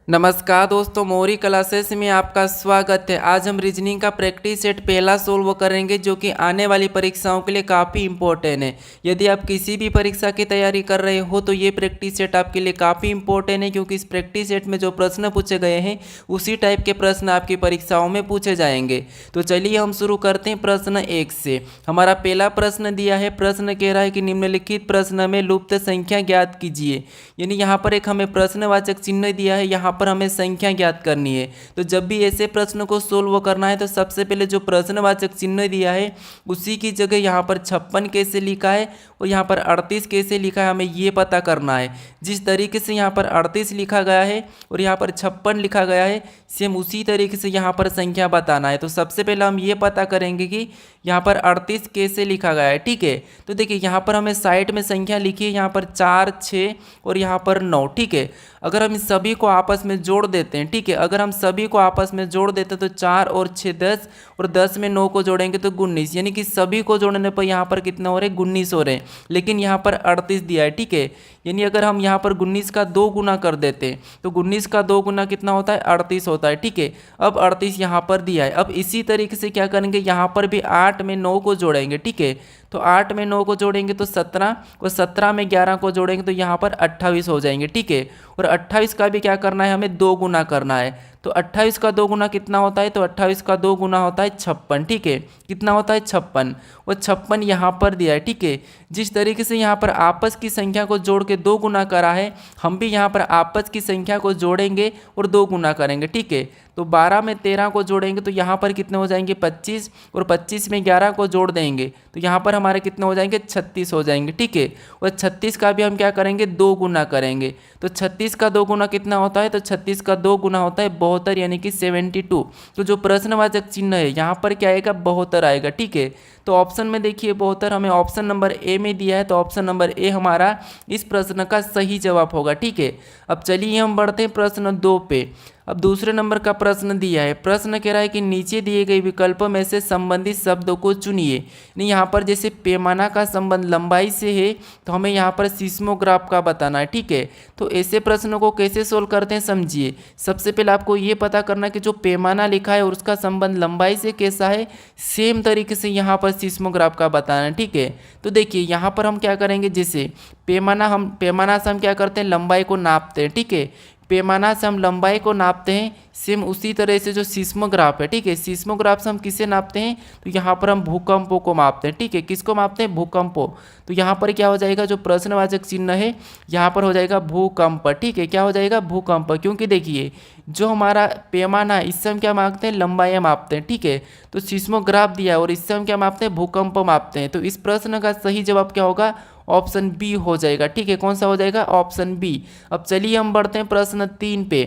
नमस्कार दोस्तों, मोरी क्लासेस में आपका स्वागत है। आज हम रीजनिंग का प्रैक्टिस सेट पहला सोल्व करेंगे जो कि आने वाली परीक्षाओं के लिए काफ़ी इंपॉर्टेंट है। यदि आप किसी भी परीक्षा की तैयारी कर रहे हो तो ये प्रैक्टिस सेट आपके लिए काफ़ी इंपॉर्टेंट है, क्योंकि इस प्रैक्टिस सेट में जो प्रश्न पूछे गए हैं उसी टाइप के प्रश्न आपकी परीक्षाओं में पूछे जाएंगे। तो चलिए हम शुरू करते हैं प्रश्न 1 से। हमारा पहला प्रश्न दिया है, प्रश्न कह रहा है कि निम्नलिखित प्रश्न में लुप्त संख्या ज्ञात कीजिए। यानी यहाँ पर एक हमें प्रश्नवाचक चिन्ह दिया है, यहाँ पर हमें संख्या ज्ञात करनी है। तो जब भी ऐसे प्रश्न को सोल्व करना है तो सबसे पहले जो प्रश्नवाचक चिन्ह दिया है उसी की जगह यहाँ पर 56 कैसे लिखा है और यहाँ पर 38 कैसे लिखा है, हमें ये पता करना है। जिस तरीके से यहाँ पर 38 लिखा गया है और यहाँ पर 56 लिखा गया है, सेम उसी तरीके से यहाँ पर संख्या बताना है। तो सबसे पहले हम ये पता करेंगे कि यहाँ पर 38 कैसे लिखा गया है। ठीक है, तो देखिए यहाँ पर हमें साइड में संख्या लिखी है, यहाँ पर 4, 6 और यहाँ पर 9। ठीक है, अगर हम इन सभी को आपस में जोड़ देते हैं, ठीक है, अगर हम सभी को आपस में जोड़ देते हैं तो 4 और 6 10 और 10 में 9 को जोड़ेंगे तो 19, यानी कि सभी को जोड़ने पर यहाँ पर कितना हो रहे हैं, 19 हो रहे हैं। लेकिन यहाँ पर 38 दिया है। ठीक है, यानी अगर हम यहाँ पर 19 का 2 गुना कर देते हैं तो 19 का 2 गुना कितना होता है, 38 होता है। ठीक है, अब 38 यहाँ पर दिया है। अब इसी तरीके से क्या करेंगे, यहाँ पर भी 8 में 9 को जोड़ेंगे। ठीक है, तो 8 में 9 को जोड़ेंगे तो 17 और 17 में 11 को जोड़ेंगे तो यहाँ पर 28 हो जाएंगे। ठीक है, और 28 का भी क्या करना है, हमें 2 गुना करना है। तो 28 का 2 गुना कितना होता है, तो 28 का 2 गुना होता है 56। ठीक है, कितना होता है, 56, और 56 यहाँ पर दिया है। ठीक है, जिस तरीके से यहाँ पर आपस की संख्या को जोड़ के 2 गुना करा है, हम भी यहाँ पर आपस की संख्या को जोड़ेंगे और 2 गुना करेंगे। ठीक है, तो 12 में 13 को जोड़ेंगे तो यहाँ पर कितने हो जाएंगे, 25, और 25 में 11 को जोड़ देंगे तो यहाँ पर हमारे कितने हो जाएंगे, 36 हो जाएंगे। ठीक है, और 36 का भी हम क्या करेंगे, 2 गुना करेंगे। तो 36 का 2 गुना कितना होता है, तो 36 का 2 गुना होता है 72, यानी कि 72। तो जो प्रश्नवाचक चिन्ह है यहाँ पर क्या आएगा, 72 आएगा। ठीक है, तो ऑप्शन में देखिए 72 हमें ऑप्शन नंबर ए में दिया है, तो ऑप्शन नंबर ए हमारा इस प्रश्न का सही जवाब होगा। ठीक है, अब चलिए हम बढ़ते हैं प्रश्न 2 पे। अब दूसरे नंबर का प्रश्न दिया है, प्रश्न कह रहा है कि नीचे दिए गए विकल्पों में से संबंधित शब्दों को चुनिए। नहीं, यहाँ पर जैसे पैमाना का संबंध लंबाई से है तो हमें यहाँ पर सिस्मोग्राफ का बताना है। ठीक है, तो ऐसे प्रश्नों को कैसे सोल्व करते हैं समझिए। सबसे पहले आपको ये पता करना है कि जो पैमाना लिखा है और उसका संबंध लंबाई से कैसा है, सेम तरीके से यहाँ पर सिस्मोग्राफ का बताना है। ठीक है, तो देखिए यहाँ पर हम क्या करेंगे, जैसे पैमाना से हम क्या करते हैं, लंबाई को नापते हैं। ठीक है, पैमाना से हम लंबाई को नापते हैं, सेम उसी तरह से जो सिस्मोग्राफ है, ठीक है, सिस्मोग्राफ से हम किसे नापते हैं, तो यहाँ पर हम भूकंपों को मापते हैं। ठीक है, किसको मापते हैं, भूकंपों। तो यहाँ पर क्या हो जाएगा, जो प्रश्नवाचक चिन्ह है यहाँ पर हो जाएगा भूकंप। ठीक है, क्या हो जाएगा, भूकंप, क्योंकि देखिए जो हमारा पैमाना है इससे हम क्या मापते हैं, लंबाई मापते हैं। ठीक है, तो सिस्मोग्राफ दिया और इससे हम क्या मापते हैं, भूकंप मापते हैं। तो इस प्रश्न का सही जवाब क्या होगा, ऑप्शन बी हो जाएगा। ठीक है, कौन सा हो जाएगा, ऑप्शन बी। अब चलिए हम बढ़ते हैं प्रश्न 3 पे।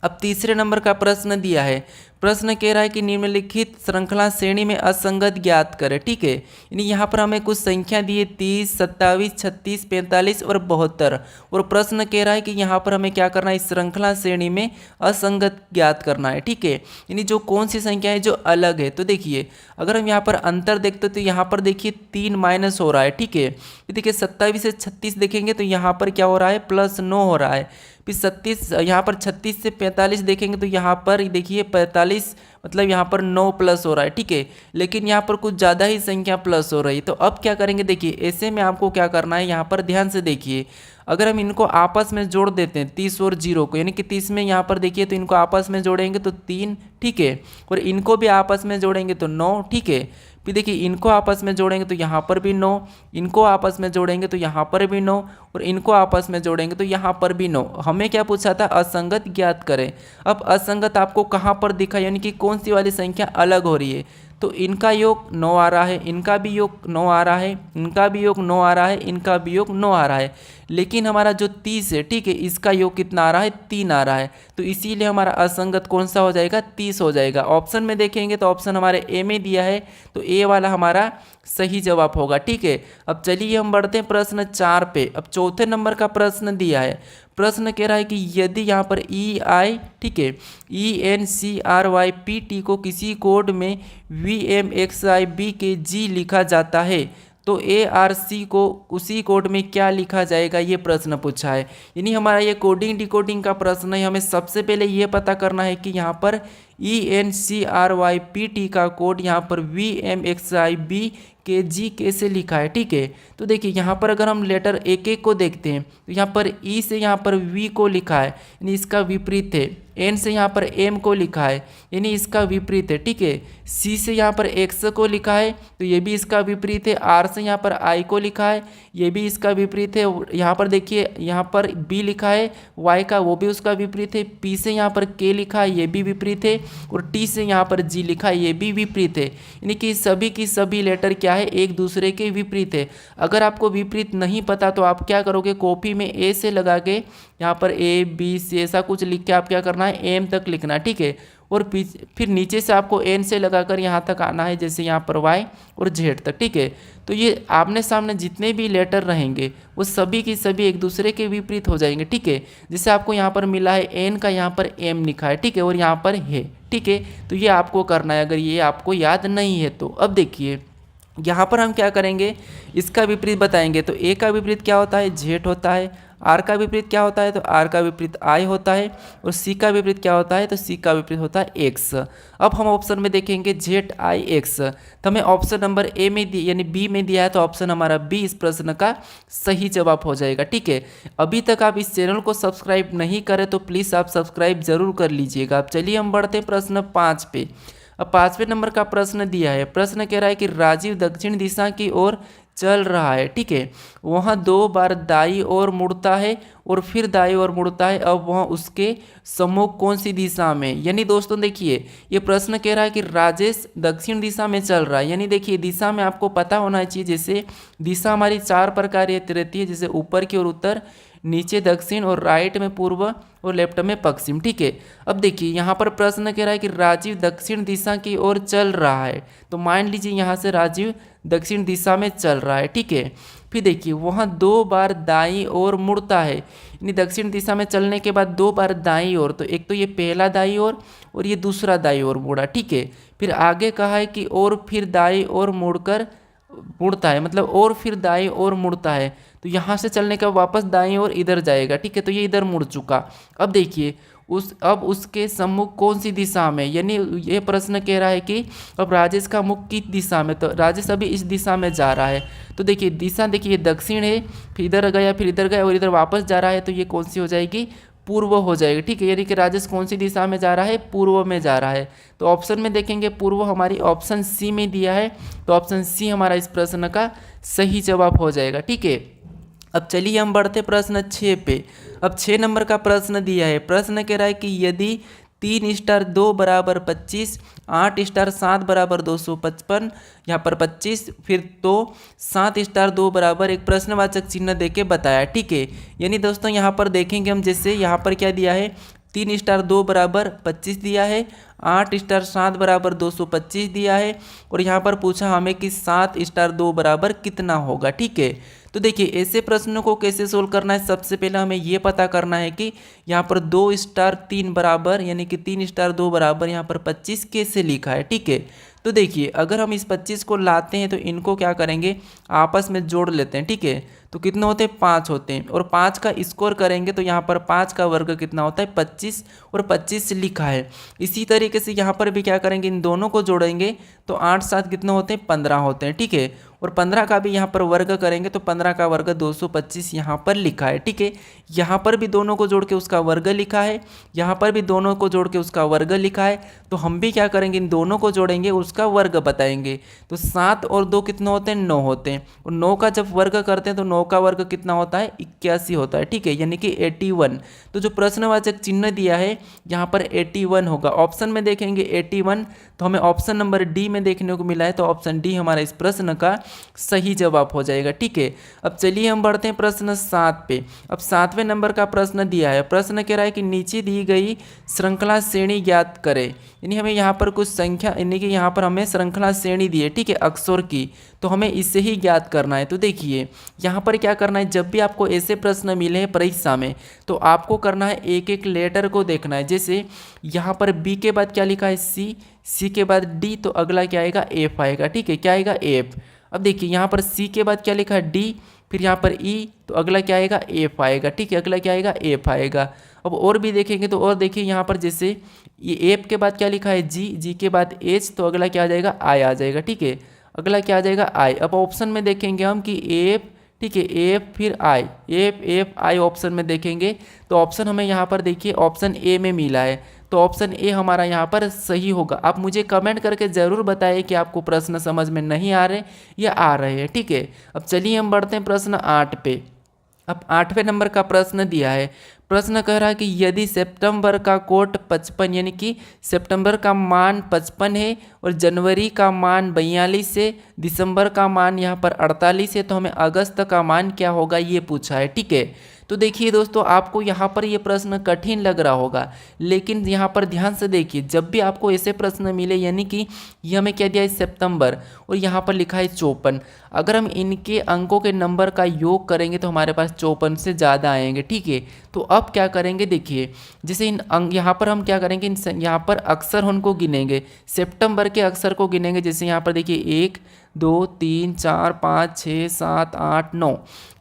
अब तीसरे नंबर का प्रश्न दिया है, प्रश्न कह रहा है कि निम्नलिखित श्रृंखला श्रेणी में असंगत ज्ञात करें। ठीक है, यानी यहाँ पर हमें कुछ संख्या दी है 30, 27, 36, 45 और 72, और प्रश्न कह रहा है कि यहाँ पर हमें क्या करना है, इस श्रृंखला श्रेणी में असंगत ज्ञात करना है। ठीक है, यानी जो कौन सी संख्या है जो अलग है। तो देखिए अगर हम यहाँ पर अंतर देखते तो यहाँ पर देखिए 3 माइनस हो रहा है। ठीक है, देखिए 27 से 36 देखेंगे तो यहाँ पर क्या हो रहा है, +9 हो रहा है। फिर 36, यहाँ पर 36 से 45 देखेंगे तो यहाँ पर देखिए 45, मतलब यहाँ पर 9 प्लस हो रहा है। ठीक है, लेकिन यहाँ पर कुछ ज़्यादा ही संख्या प्लस हो रही है। तो अब क्या करेंगे, देखिए ऐसे में आपको क्या करना है, यहाँ पर ध्यान से देखिए, अगर हम इनको आपस में जोड़ देते हैं 30 और 0 को, यानी कि 30 में यहाँ पर देखिए तो इनको आपस में जोड़ेंगे तो 3। ठीक है, और इनको भी आपस में जोड़ेंगे तो 9। ठीक है, फिर देखिए इनको आपस में जोड़ेंगे तो यहाँ पर भी 9, इनको आपस में जोड़ेंगे तो यहाँ पर भी 9, और इनको आपस में जोड़ेंगे तो यहाँ पर भी 9। हमें क्या पूछा था, असंगत ज्ञात करें। अब असंगत आपको कहाँ पर दिखा, यानी कि कौन सी वाली संख्या अलग हो रही है। तो इनका योग 9 आ रहा है, इनका भी योग 9 आ रहा है, इनका भी योग 9 आ रहा है, इनका भी योग 9 आ रहा है, लेकिन हमारा जो 30 है, ठीक है, इसका योग कितना आ रहा है, 3 आ रहा है। तो इसीलिए हमारा असंगत कौन सा हो जाएगा, 30 हो जाएगा। ऑप्शन में देखेंगे तो ऑप्शन हमारे ए में दिया है, तो ए वाला हमारा सही जवाब होगा। ठीक है, अब चलिए हम बढ़ते हैं प्रश्न 4 पे। अब चौथे नंबर का प्रश्न दिया है, प्रश्न कह रहा है कि यदि यहाँ पर EI, ठीक है, ENCRYPT को किसी कोड में VMXIB के G लिखा जाता है तो ARC को उसी कोड में क्या लिखा जाएगा, ये प्रश्न पूछा है। यानी हमारा ये कोडिंग डिकोडिंग का प्रश्न है। हमें सबसे पहले ये पता करना है कि यहाँ पर ENCRYPT का कोड यहाँ पर VMXIBKG कैसे लिखा है, ठीक है। तो देखिए यहाँ पर अगर हम लेटर एक एक को देखते हैं तो यहाँ पर E से यहाँ पर V को लिखा है, यानी इसका विपरीत है। N से यहाँ पर M को लिखा है, यानी इसका विपरीत है, ठीक है। C से यहाँ पर X को लिखा है तो ये भी इसका विपरीत है। R से यहाँ पर I को लिखा है, ये भी इसका विपरीत है। यहाँ पर देखिए यहाँ पर B लिखा है Y का, वो भी उसका विपरीत है। P से यहाँ पर K लिखा है, ये भी विपरीत है। और T से यहाँ पर G लिखा है, ये भी विपरीत है। यानी कि सभी की सभी लेटर क्या है, एक दूसरे के विपरीत है। अगर आपको विपरीत नहीं पता तो आप क्या करोगे, कॉपी में A से लगा के यहाँ पर ABC ऐसा कुछ लिख के आप क्या करना है, M तक लिखना है, ठीक है। और फिर नीचे से आपको N से लगाकर यहाँ तक आना है, जैसे यहाँ पर Y और Z तक, ठीक है। तो ये आमने सामने जितने भी लेटर रहेंगे वो सभी की सभी एक दूसरे के विपरीत हो जाएंगे, ठीक है। जैसे आपको यहाँ पर मिला है N का यहाँ पर M लिखा है, ठीक है, और यहाँ पर है, ठीक है। तो ये आपको करना है अगर ये आपको याद नहीं है तो। अब देखिए यहाँ पर हम क्या करेंगे, इसका विपरीत बताएंगे। तो A का विपरीत क्या होता है, Z होता है। R का विपरीत क्या होता है, तो R का विपरीत I होता है। और C का विपरीत क्या होता है, तो C का विपरीत होता है X। अब हम ऑप्शन में देखेंगे ZIX, तो हमें ऑप्शन नंबर A में यानी B में दिया है, तो ऑप्शन हमारा B इस प्रश्न का सही जवाब हो जाएगा, ठीक है। अभी तक आप इस चैनल को सब्सक्राइब नहीं करें तो प्लीज़ आप सब्सक्राइब जरूर कर लीजिएगा। अब चलिए हम बढ़ते हैं प्रश्न 5 पे। अब 5वें नंबर का प्रश्न दिया है। प्रश्न कह रहा है कि राजीव दक्षिण दिशा की ओर चल रहा है, ठीक है। वहाँ 2 बार दाई ओर मुड़ता है और फिर दाई ओर मुड़ता है। अब वहाँ उसके सम्मुख कौन सी दिशा में। यानी दोस्तों देखिए ये प्रश्न कह रहा है कि राजेश दक्षिण दिशा में चल रहा है। यानी देखिए दिशा में आपको पता होना चाहिए, जैसे दिशा हमारी 4 प्रकार रहती है, जैसे ऊपर की ओर उत्तर, नीचे दक्षिण, और राइट में पूर्व, और लेफ्ट में पश्चिम, ठीक है। अब देखिए यहाँ पर प्रश्न कह रहा है कि राजीव दक्षिण दिशा की ओर चल रहा है। तो मान लीजिए यहाँ से राजीव दक्षिण दिशा में चल रहा है, ठीक है। फिर देखिए वहाँ 2 बार दाईं ओर मुड़ता है, यानी दक्षिण दिशा में चलने के बाद 2 बार दाईं ओर, तो एक तो ये पहला दाईं ओर और ये दूसरा दाईं ओर मुड़ा, ठीक है। फिर आगे कहा है कि और फिर दाईं ओर मुड़ता है, मतलब और फिर दाईं ओर मुड़ता है। तो यहाँ से चलने का वापस दाईं ओर इधर जाएगा, ठीक है। तो ये इधर मुड़ चुका। अब देखिए अब उसके सम्मुख कौन सी दिशा में, यानी ये प्रश्न कह रहा है कि अब राजेश का मुख किस दिशा में, तो राजेश अभी इस दिशा में जा रहा है। तो देखिए दिशा देखिए दक्षिण है, फिर इधर गया, फिर इधर गया और इधर वापस जा रहा है। तो ये कौन सी हो जाएगी, पूर्व हो जाएगी, ठीक है। यानी कि राजेश कौन सी दिशा में जा रहा है, पूर्व में जा रहा है। तो ऑप्शन में देखेंगे पूर्व हमारी ऑप्शन सी में दिया है, तो ऑप्शन सी हमारा इस प्रश्न का सही जवाब हो जाएगा, ठीक है। अब चलिए हम बढ़ते प्रश्न 6 पे। अब 6 नंबर का प्रश्न दिया है। प्रश्न कह रहा है कि यदि 3 स्टार 2 बराबर 25, 8 स्टार 7 बराबर 255, यहाँ पर 25, फिर तो 7 स्टार 2 बराबर एक प्रश्नवाचक चिन्ह देके बताया, ठीक है। यानी दोस्तों यहाँ पर देखेंगे हम, जैसे यहाँ पर क्या दिया है, 3 स्टार 2 बराबर 25 दिया है, 8 स्टार 7 बराबर 225 दिया है, और यहाँ पर पूछा हमें कि 7 स्टार 2 बराबर कितना होगा, ठीक है। तो देखिए ऐसे प्रश्नों को कैसे सोल्व करना है, सबसे पहले हमें ये पता करना है कि यहाँ पर 2 स्टार 3 बराबर, यानी कि 3 स्टार 2 बराबर यहाँ पर 25 कैसे लिखा है, ठीक है। तो देखिए अगर हम इस 25 को लाते हैं तो इनको क्या करेंगे, आपस में जोड़ लेते हैं, ठीक है। तो कितने होते हैं, 5 होते हैं, और 5 का स्कोर करेंगे तो यहाँ पर 5 का वर्ग कितना होता है, 25, और 25 लिखा है। इसी तरीके से यहाँ पर भी क्या करेंगे, इन दोनों को जोड़ेंगे तो 8 7 कितने होते हैं, 15 होते हैं, ठीक है। और 15 का भी यहाँ पर वर्ग करेंगे तो 15 का वर्ग 225 यहाँ पर लिखा है, ठीक है। यहाँ पर भी दोनों को जोड़ के उसका वर्ग लिखा है, यहाँ पर भी दोनों को जोड़ के उसका वर्ग लिखा है। तो हम भी क्या करेंगे, इन दोनों को जोड़ेंगे, उसका वर्ग बताएंगे। तो 7 और 2 कितने होते हैं, 9 होते हैं, और 9 का जब वर्ग करते हैं तो 9 का वर्ग कितना होता है, 81 होता है, ठीक है, यानी कि 81। तो जो प्रश्नवाचक चिन्ह दिया है यहाँ पर 81 होगा। ऑप्शन में देखेंगे 81, तो हमें ऑप्शन नंबर डी में देखने को मिला है, तो ऑप्शन डी हमारा इस प्रश्न का सही जवाब हो जाएगा, ठीक है। अब चलिए हम बढ़ते हैं प्रश्न 7 पे। अब 7वें नंबर का प्रश्न दिया है। प्रश्न कह रहा है कि नीचे दी गई श्रृंखला श्रेणी ज्ञात करें, यानी हमें यहाँ पर कुछ संख्या, यानी कि यहाँ पर हमें श्रृंखला श्रेणी दी है, ठीक है, अक्षर की, तो हमें इसे ही ज्ञात करना है। तो देखिए यहाँ पर क्या करना है, जब भी आपको ऐसे प्रश्न मिले हैं परीक्षा में तो आपको करना है एक एक लेटर को देखना है। जैसे यहाँ पर बी के बाद क्या लिखा है, सी, सी के बाद डी, तो अगला क्या आएगा, एफ आएगा, ठीक है, क्या आएगा, एफ। अब देखिए यहाँ पर सी के बाद क्या लिखा है डी, फिर यहाँ पर ई, तो अगला क्या आएगा एफ आएगा। ठीक है, अगला क्या आएगा एफ आएगा। अब और भी देखेंगे तो और देखिए यहाँ पर जैसे ये एफ के बाद क्या लिखा है जी, जी के बाद एच, तो अगला क्या आ जाएगा आई आ जाएगा। ठीक है, अगला क्या आ जाएगा आई। अब ऑप्शन में देखेंगे हम कि एफ, ठीक है एफ फिर आई, एफ एफ आई ऑप्शन में देखेंगे तो ऑप्शन हमें यहाँ पर देखिए ऑप्शन ए में मिला है, तो ऑप्शन ए हमारा यहाँ पर सही होगा। आप मुझे कमेंट करके ज़रूर बताइए कि आपको प्रश्न समझ में नहीं आ रहे या आ रहे हैं। ठीक है, अब चलिए हम बढ़ते हैं प्रश्न 8 पे। अब 8वें नंबर का प्रश्न दिया है। प्रश्न कह रहा है कि यदि सितंबर का कोट 55 यानी कि सितंबर का मान 55 है और जनवरी का मान 42 है, दिसंबर का मान यहाँ पर 48 है, तो हमें अगस्त का मान क्या होगा ये पूछा है। ठीक है, तो देखिए दोस्तों आपको यहाँ पर ये प्रश्न कठिन लग रहा होगा, लेकिन यहाँ पर ध्यान से देखिए जब भी आपको ऐसे प्रश्न मिले यानी कि ये हमें क्या दिया है सितंबर और यहाँ पर लिखा है 54, अगर हम इनके अंकों के नंबर का योग करेंगे तो हमारे पास 54 से ज़्यादा आएंगे। ठीक है, तो अब क्या करेंगे देखिए जैसे इन अंक यहाँ पर हम क्या करेंगे यहाँ पर अक्षर उनको गिनेंगे, सितंबर के अक्षर को गिनेंगे। जैसे यहाँ पर देखिए 1 2 3 4 5 6 7 8 9,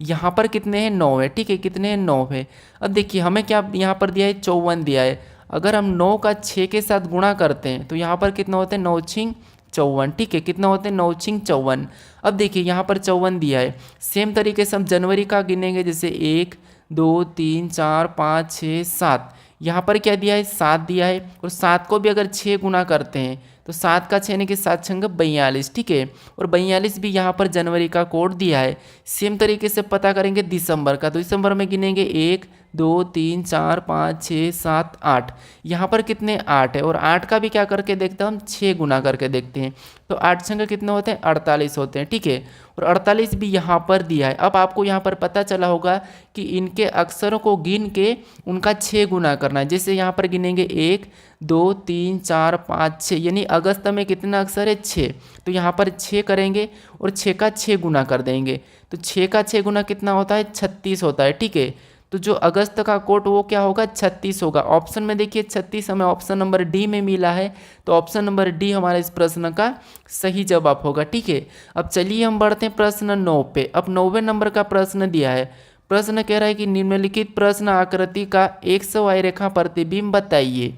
यहाँ पर कितने हैं 9 है। ठीक है, कितने हैं 9 है। अब देखिए हमें क्या यहाँ पर दिया है 54 दिया है, अगर हम 9 का 6 के साथ गुणा करते हैं तो यहाँ पर कितना होते हैं 9 छिंग 54। ठीक है, कितना होते हैं 9 छिंग 54। अब देखिए यहाँ पर 54 दिया है, सेम तरीके से हम जनवरी का गिनेंगे जैसे 1 2 3 4 5 6 7, यहाँ पर क्या दिया है 7 दिया है, और 7 को भी अगर 6 गुना करते हैं तो 7 का 6 यानी कि 7 छंग 42। ठीक है, और 42 भी यहाँ पर जनवरी का कोड दिया है। सेम तरीके से पता करेंगे दिसंबर का, तो दिसंबर में गिनेंगे 1 2 3 4 5 6 7 8, यहाँ पर कितने 8 है, और 8 का भी क्या करके देखते हैं हम 6 गुना करके देखते हैं, तो 8 छंग कितने होते हैं 48 होते हैं। ठीक है, और 48 भी यहाँ पर दिया है। अब आपको यहाँ पर पता चला होगा कि इनके अक्षरों को गिन के उनका 6 गुना करना है। जैसे यहाँ पर गिनेंगे 1 2 3 4 5 6, यानी अगस्त में कितना अक्षर है 6, तो यहाँ पर 6 करेंगे और 6 का 6 गुना कर देंगे, तो 6 का 6 गुना कितना होता है 36 होता है। ठीक है, तो जो अगस्त का कोट वो क्या होगा 36 होगा। ऑप्शन में देखिए 36 हमें ऑप्शन नंबर डी में मिला है, तो ऑप्शन नंबर डी हमारा इस प्रश्न का सही जवाब होगा। ठीक है, अब चलिए हम बढ़ते हैं प्रश्न 9 पे। अब 9वें नंबर का प्रश्न दिया है। प्रश्न कह रहा है कि निम्नलिखित प्रश्न आकृति का 100 रेखा प्रतिबिंब बताइए।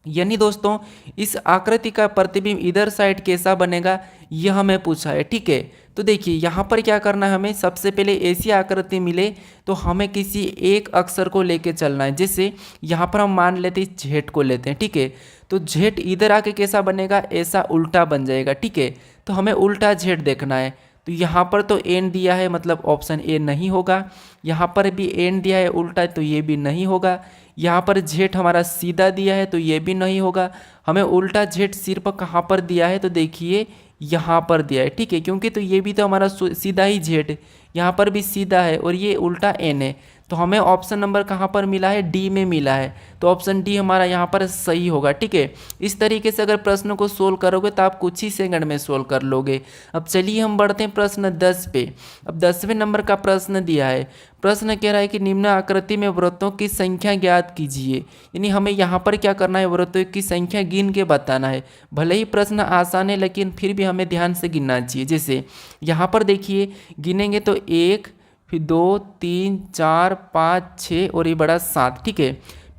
यानी दोस्तों इस आकृति का प्रतिबिंब इधर साइड कैसा बनेगा यह हमें पूछा है। ठीक है, तो देखिए यहाँ पर क्या करना है, हमें सबसे पहले ऐसी आकृति मिले तो हमें किसी एक अक्षर को लेके चलना है। जैसे यहाँ पर हम मान लेते हैं जेड को लेते हैं। ठीक है, तो जेड इधर आके कैसा बनेगा ऐसा उल्टा बन जाएगा। ठीक है, तो हमें उल्टा जेड देखना है, तो यहाँ पर तो एन दिया है मतलब ऑप्शन ए नहीं होगा, यहाँ पर भी एन दिया है उल्टा तो ये भी नहीं होगा, यहाँ पर जेड हमारा सीधा दिया है तो ये भी नहीं होगा। हमें उल्टा जेड सिर्फ कहाँ पर दिया है तो देखिए यहाँ पर दिया है। ठीक है, क्योंकि तो ये भी तो हमारा सीधा ही जेड, यहाँ पर भी सीधा है और ये उल्टा एन है, तो हमें ऑप्शन नंबर कहाँ पर मिला है डी में मिला है, तो ऑप्शन डी हमारा यहाँ पर सही होगा। ठीक है, इस तरीके से अगर प्रश्न को सोल्व करोगे तो आप कुछ ही सेकंड में सोल्व कर लोगे। अब चलिए हम बढ़ते हैं प्रश्न 10 पे। अब 10वें नंबर का प्रश्न दिया है। प्रश्न कह रहा है कि निम्न आकृति में वृत्तों की संख्या ज्ञात कीजिए, यानी हमें यहाँ पर क्या करना है वृत्तों की संख्या गिन के बताना है। भले ही प्रश्न आसान है लेकिन फिर भी हमें ध्यान से गिनना चाहिए। जैसे यहाँ पर देखिए गिनेंगे तो 1 फिर 2 3 4 5 6 और ये बड़ा 7। ठीक है,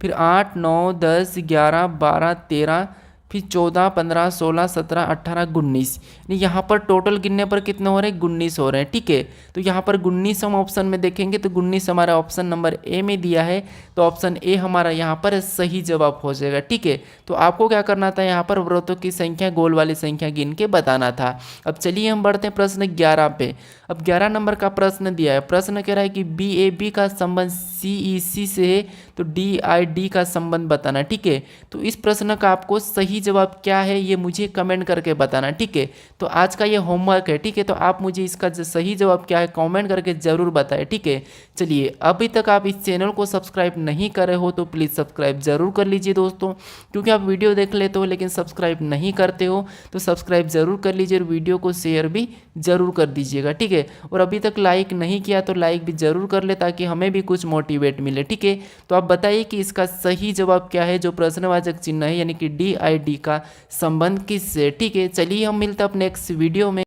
फिर 8 9 10 11 12 13 फिर 14 15 16 17 18 19, यहाँ पर टोटल गिनने पर कितने हो रहे हैं 19 हो रहे हैं। ठीक है, तो यहाँ पर 19 हम ऑप्शन में देखेंगे तो 19 हमारा ऑप्शन नंबर ए में दिया है, तो ऑप्शन ए हमारा यहाँ पर सही जवाब हो जाएगा। ठीक है, तो आपको क्या करना था यहाँ पर वृत्तों की संख्या गोल वाली संख्या गिन के बताना था। अब चलिए हम बढ़ते हैं प्रश्न 11 पे। अब 11 नंबर का प्रश्न दिया है। प्रश्न कह रहा है कि BAB का संबंध CEC से है तो DID का संबंध बताना। ठीक है, तो इस प्रश्न का आपको सही जवाब क्या है ये मुझे कमेंट करके बताना। ठीक है, तो आज का ये होमवर्क है। ठीक है, तो आप मुझे इसका सही जवाब क्या है कमेंट करके ज़रूर बताएं। ठीक है, चलिए अभी तक आप इस चैनल को सब्सक्राइब नहीं करे हो तो प्लीज़ सब्सक्राइब ज़रूर कर लीजिए दोस्तों, क्योंकि आप वीडियो देख लेते हो लेकिन सब्सक्राइब नहीं करते हो, तो सब्सक्राइब ज़रूर कर लीजिए और वीडियो को शेयर भी ज़रूर कर दीजिएगा। ठीक है, और अभी तक लाइक नहीं किया तो लाइक भी ज़रूर कर ले ताकि हमें भी कुछ मोटिवेट मिले। ठीक है, तो आप बताइए कि इसका सही जवाब क्या है जो प्रश्नवाचक चिन्ह है यानी कि DID का संबंध किससे। ठीक है, चलिए हम मिलते हैं अपने नेक्स्ट वीडियो में।